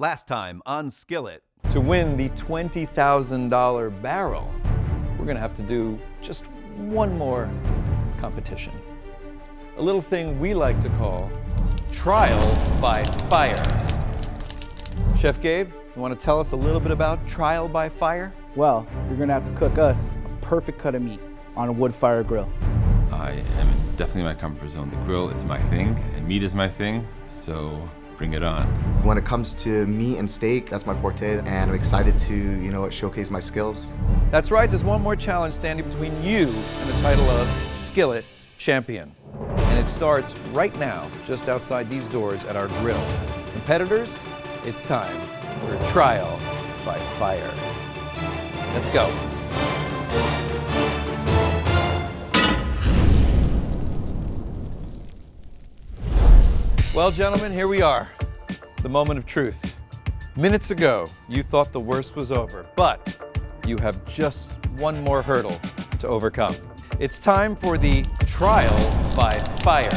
Last time on Skillet. To win the $20,000 barrel, we're going to have to do just one more competition. A little thing we like to call trial by fire. Chef Gabe, you want to tell us a little bit about trial by fire? Well, you're going to have to cook us a perfect cut of meat on a wood fire grill. I am definitely in my comfort zone. The grill is my thing, and meat is my thing, so bring it on. When it comes to meat and steak, that's my forte, and I'm excited to, showcase my skills. That's right, there's one more challenge standing between you and the title of Skillet Champion. And it starts right now, just outside these doors at our grill. Competitors, it's time for a trial by fire. Let's go. Well, gentlemen, here we are, the moment of truth. Minutes ago, you thought the worst was over, but you have just one more hurdle to overcome. It's time for the trial by fire.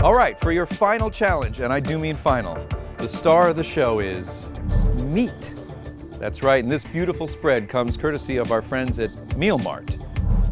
All right, for your final challenge, and I do mean final, the star of the show is meat. That's right, and this beautiful spread comes courtesy of our friends at Meal Mart.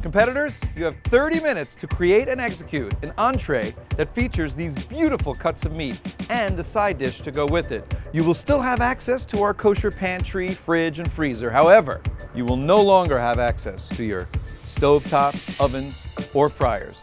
Competitors, you have 30 minutes to create and execute an entree that features these beautiful cuts of meat and a side dish to go with it. You will still have access to our kosher pantry, fridge, and freezer. However, you will no longer have access to your stovetops, ovens, or fryers.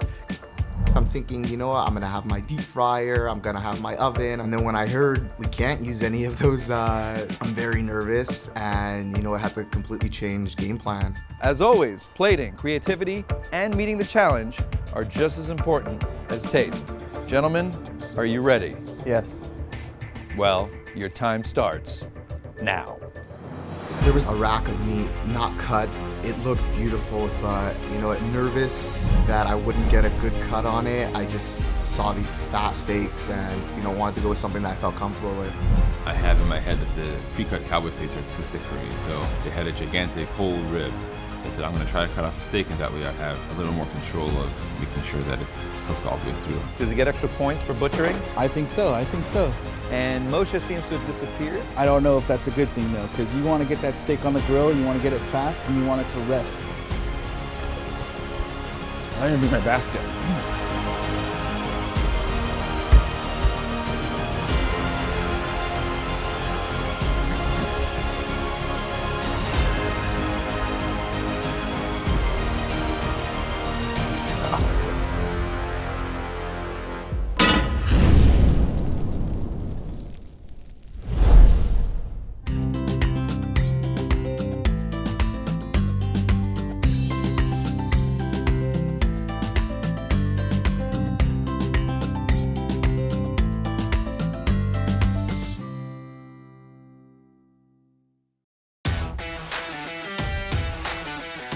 I'm thinking, I'm gonna have my deep fryer, I'm gonna have my oven, and then when I heard we can't use any of those, I'm very nervous, and I have to completely change game plan. As always, plating, creativity, and meeting the challenge are just as important as taste. Gentlemen, are you ready? Yes. Well, your time starts now. There was a rack of meat not cut. It looked beautiful, but nervous that I wouldn't get a good cut on it. I just saw these fat steaks and wanted to go with something that I felt comfortable with. I have in my head that the pre-cut cowboy steaks are too thick for me, so they had a gigantic whole rib. So I said, I'm going to try to cut off a steak, and that way I have a little more control of making sure that it's cooked all the way through. Does he get extra points for butchering? I think so. And Moshe seems to have disappeared. I don't know if that's a good thing though, because you want to get that steak on the grill, you want to get it fast, and you want it to rest. I didn't bring my basket.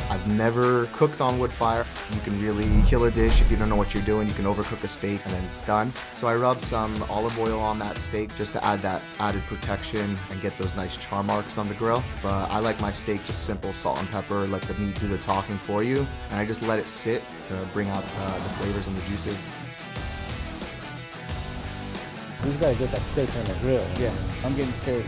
I've never cooked on wood fire. You can really kill a dish if you don't know what you're doing. You can overcook a steak and then it's done. So I rubbed some olive oil on that steak just to add that added protection and get those nice char marks on the grill. But I like my steak just simple, salt and pepper, let the meat do the talking for you. And I just let it sit to bring out the flavors and the juices. You just gotta get that steak on the grill. Yeah, I'm getting scared.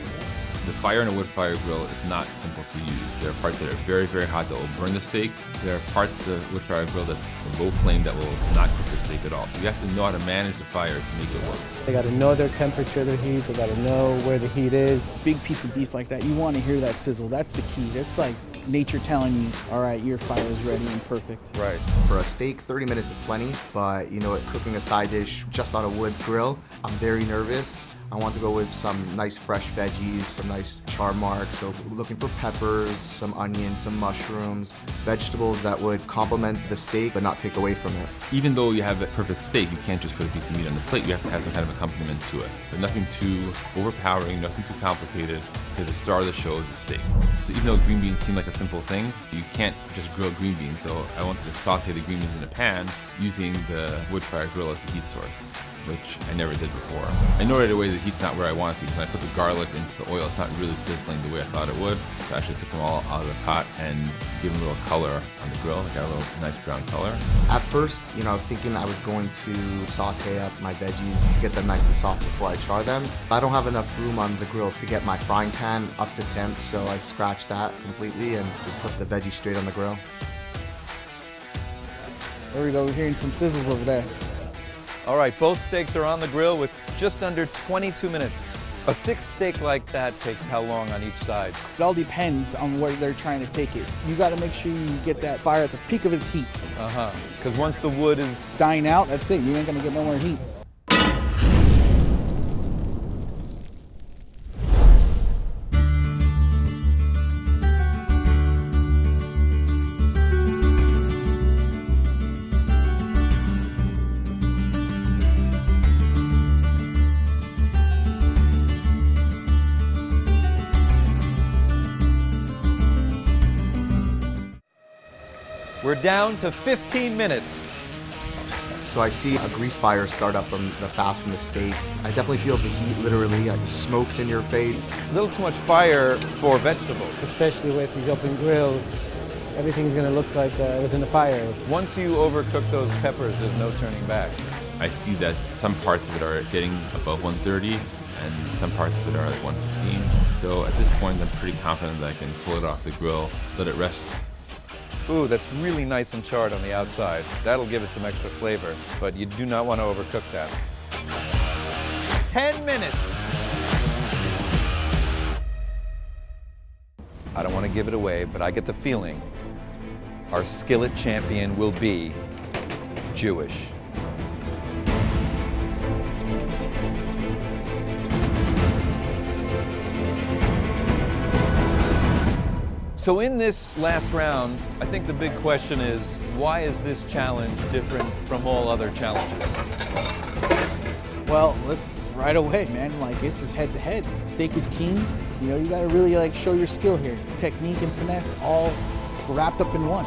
The fire in a wood fire grill is not simple to use. There are parts that are very, very hot that will burn the steak. There are parts of the wood fire grill that's a low flame that will not cook the steak at all. So you have to know how to manage the fire to make it work. They gotta know their temperature, their heat. They gotta know where the heat is. Big piece of beef like that, you want to hear that sizzle. That's the key. That's like nature telling you, all right, your fire is ready and perfect. Right. For a steak, 30 minutes is plenty, but cooking a side dish just on a wood grill, I'm very nervous. I want to go with some nice fresh veggies, some nice char marks, so looking for peppers, some onions, some mushrooms, vegetables that would complement the steak but not take away from it. Even though you have a perfect steak, you can't just put a piece of meat on the plate. You have to have some kind of accompaniment to it. But nothing too overpowering, nothing too complicated, because the star of the show is the steak. So even though green beans seem like a simple thing, you can't just grill green beans. So I wanted to saute the green beans in a pan using the wood fire grill as the heat source. which I never did before. I know right away the heat's not where I want it to be. When I put the garlic into the oil, it's not really sizzling the way I thought it would. So I actually took them all out of the pot and gave them a little color on the grill. They got a little nice brown color. At first, thinking I was going to saute up my veggies to get them nice and soft before I char them. I don't have enough room on the grill to get my frying pan up to temp, so I scratched that completely and just put the veggies straight on the grill. There we go, we're hearing some sizzles over there. All right, both steaks are on the grill with just under 22 minutes. A thick steak like that takes how long on each side? It all depends on where they're trying to take it. You gotta make sure you get that fire at the peak of its heat. Because once the wood is... Dying out, that's it, you ain't gonna get no more heat. We're down to 15 minutes. So I see a grease fire start up from the fast from the steak. I definitely feel the heat, literally, the smoke's in your face. A little too much fire for vegetables. Especially with these open grills, everything's going to look like it was in the fire. Once you overcook those peppers, there's no turning back. I see that some parts of it are getting above 130 and some parts of it are like 115. So at this point, I'm pretty confident that I can pull it off the grill, let it rest. Ooh, that's really nice and charred on the outside. That'll give it some extra flavor, but you do not want to overcook that. 10 minutes. I don't want to give it away, but I get the feeling our skillet champion will be Jewish. So in this last round, I think the big question is, why is this challenge different from all other challenges? Well, let's right away, man. Like, this is head to head. Steak is king. You gotta really show your skill here. Technique and finesse all wrapped up in one.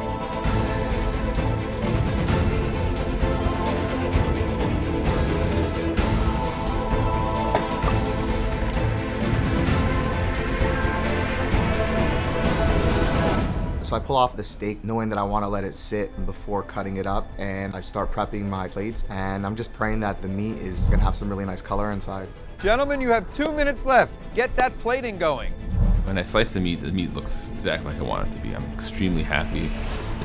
So I pull off the steak knowing that I want to let it sit before cutting it up, and I start prepping my plates, and I'm just praying that the meat is going to have some really nice color inside. Gentlemen, you have 2 minutes left. Get that plating going. When I slice the meat looks exactly like I want it to be. I'm extremely happy.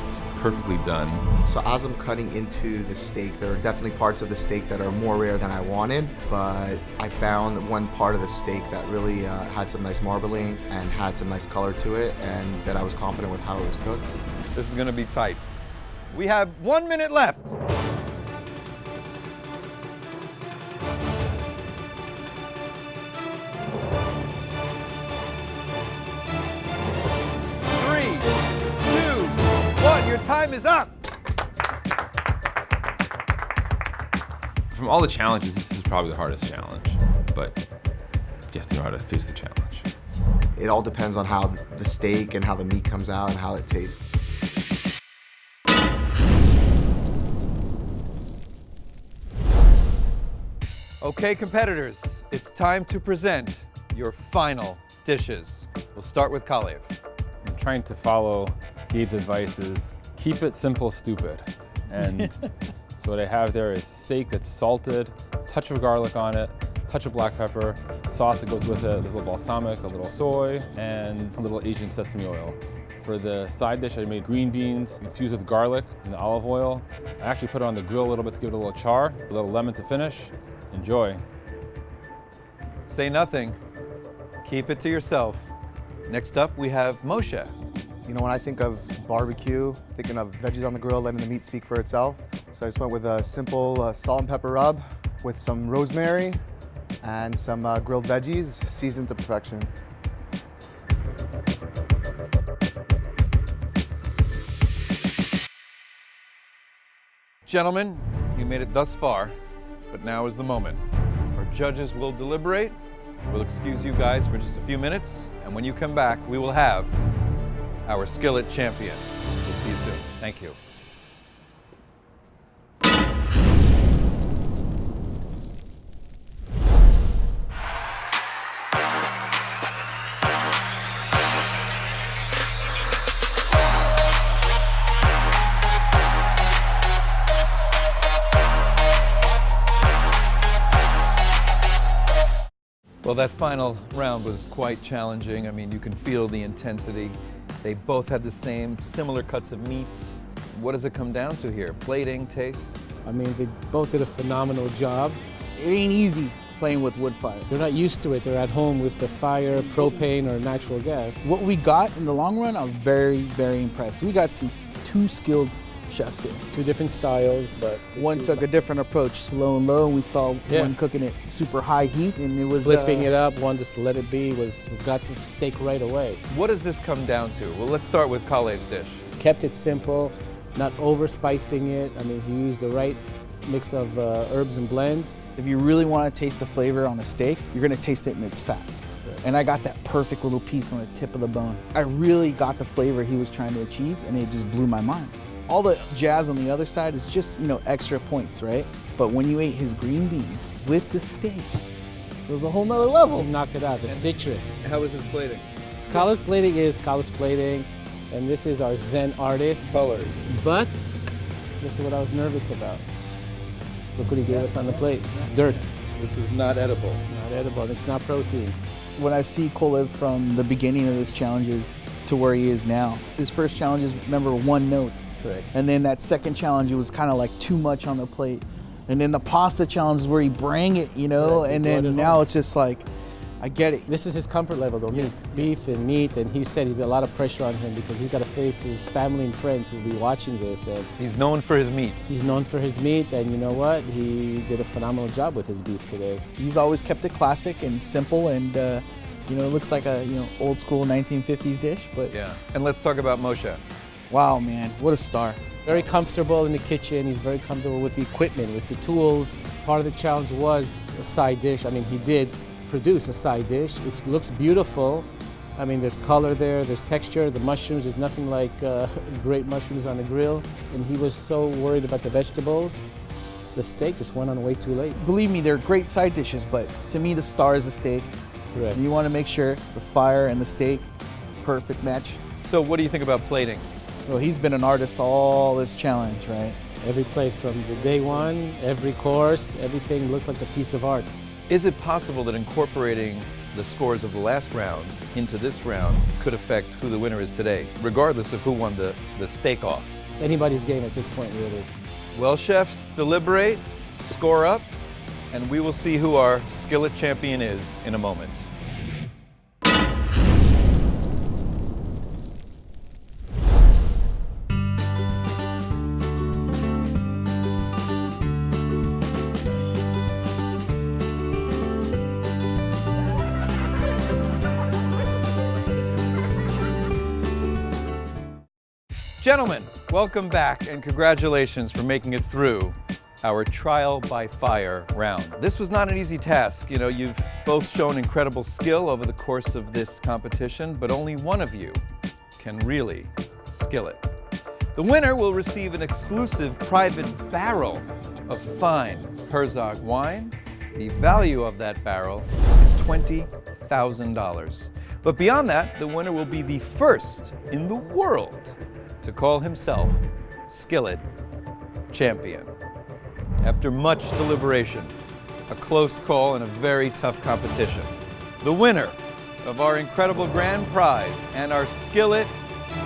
It's perfectly done. So as I'm cutting into the steak, there are definitely parts of the steak that are more rare than I wanted, but I found one part of the steak that really had some nice marbling and had some nice color to it, and that I was confident with how it was cooked. This is going to be tight. We have 1 minute left. Your time is up. From all the challenges, this is probably the hardest challenge, but you have to know how to face the challenge. It all depends on how the steak and how the meat comes out and how it tastes. Okay, competitors, it's time to present your final dishes. We'll start with Kolev. I'm trying to follow Gabe's advice is keep it simple, stupid. And so what I have there is steak that's salted, touch of garlic on it, touch of black pepper, sauce that goes with it, a little balsamic, a little soy, and a little Asian sesame oil. For the side dish, I made green beans infused with garlic and olive oil. I actually put it on the grill a little bit to give it a little char, a little lemon to finish. Enjoy. Say nothing. Keep it to yourself. Next up, we have Moshe. When I think of barbecue, thinking of veggies on the grill, letting the meat speak for itself. So I just went with a simple salt and pepper rub with some rosemary and some grilled veggies, seasoned to perfection. Gentlemen, you made it thus far, but now is the moment. Our judges will deliberate. We'll excuse you guys for just a few minutes, and when you come back, we will have our skillet champion. We'll see you soon. Thank you. Well, that final round was quite challenging. I mean, you can feel the intensity. They both had the same similar cuts of meats. What does it come down to here? Plating, taste? I mean, they both did a phenomenal job. It ain't easy playing with wood fire. They're not used to it. They're at home with the fire, propane, or natural gas. What we got in the long run, I'm very, very impressed. We got two skilled chefs here. Two different styles, but One took a different approach, slow and low, and we saw one cooking it super high heat, and it was flipping it up. One just let it be. Got the steak right away. What does this come down to? Well, let's start with Kolev's dish. Kept it simple, not over spicing it. I mean, he used the right mix of herbs and blends. If you really want to taste the flavor on a steak, you're gonna taste it in its fat. And I got that perfect little piece on the tip of the bone. I really got the flavor he was trying to achieve, and it just blew my mind. All the jazz on the other side is just, extra points, right? But when you ate his green beans with the steak, it was a whole nother level. He knocked it out, the citrus. How is his plating? College plating is college plating, and this is our Zen artist. Colors. But this is what I was nervous about. Look what he gave us on the plate. Dirt. This is not edible. Not edible, it's not protein. When I see Kolev from the beginning of his challenges to where he is now, his first challenges, remember, one note. Correct. And then that second challenge, it was kind of like too much on the plate. And then the pasta challenge is where he bring it, Correct. and then now it's just like, I get it. This is his comfort level though, meat. Beef and meat, and he said he's got a lot of pressure on him because he's got to face his family and friends who will be watching this. And He's known for his meat. he's known for his meat, and you know what? He did a phenomenal job with his beef today. He's always kept it classic and simple, and it looks like a old school 1950s dish. But Yeah. And let's talk about Moshe. wow, man, what a star. Very comfortable in the kitchen. He's very comfortable with the equipment, with the tools. Part of the challenge was a side dish. I mean, he did produce a side dish. It looks beautiful. I mean, there's color there, there's texture. The mushrooms, there's nothing like great mushrooms on the grill. And he was so worried about the vegetables. The steak just went on way too late. Believe me, they're great side dishes, but to me, the star is the steak. Correct. You want to make sure the fire and the steak, perfect match. So what do you think about plating? Well, he's been an artist all this challenge, right? Every plate from the day one, every course, everything looked like a piece of art. Is it possible that incorporating the scores of the last round into this round could affect who the winner is today, regardless of who won the steak off? It's anybody's game at this point, really. Well, chefs, deliberate, score up, and we will see who our skillet champion is in a moment. Gentlemen, welcome back and congratulations for making it through our trial by fire round. This was not an easy task. You've both shown incredible skill over the course of this competition, but only one of you can really skillet. The winner will receive an exclusive private barrel of fine Herzog wine. The value of that barrel is $20,000. But beyond that, the winner will be the first in the world to call himself skillet champion. After much deliberation, a close call, and a very tough competition, the winner of our incredible grand prize and our skillet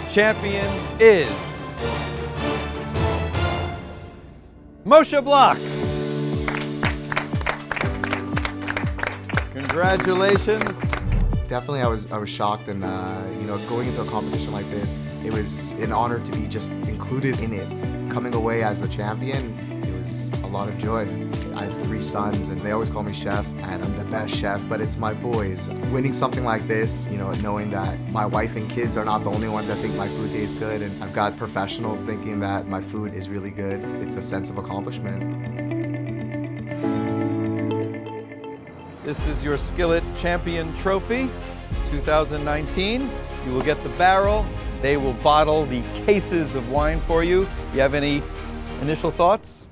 champion is Moshe Bloch. Congratulations. Definitely, I was shocked, and going into a competition like this, it was an honor to be just included in it. Coming away as the champion, it was a lot of joy. I have 3 sons, and they always call me chef, and I'm the best chef, but it's my boys. Winning something like this, knowing that my wife and kids are not the only ones that think my food tastes good, and I've got professionals thinking that my food is really good, it's a sense of accomplishment. This is your Skillet Champion Trophy 2019. You will get the barrel. They will bottle the cases of wine for you. You have any initial thoughts?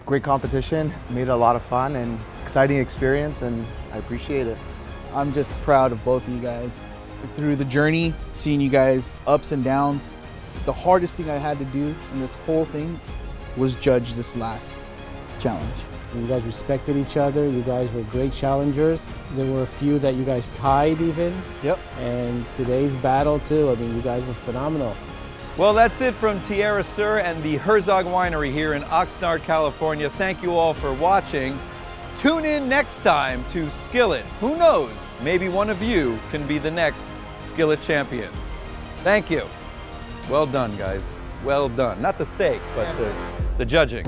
Great competition, made it a lot of fun and exciting experience, and I appreciate it. I'm just proud of both of you guys. Through the journey, seeing you guys ups and downs, the hardest thing I had to do in this whole thing was judge this last challenge. You guys respected each other. You guys were great challengers. There were a few that you guys tied even. Yep. And today's battle too, I mean, you guys were phenomenal. Well, that's it from Tierra Sur and the Herzog Winery here in Oxnard, California. Thank you all for watching. Tune in next time to Skillet. Who knows? Maybe one of you can be the next Skillet champion. Thank you. Well done, guys. Well done. Not the steak, but the judging.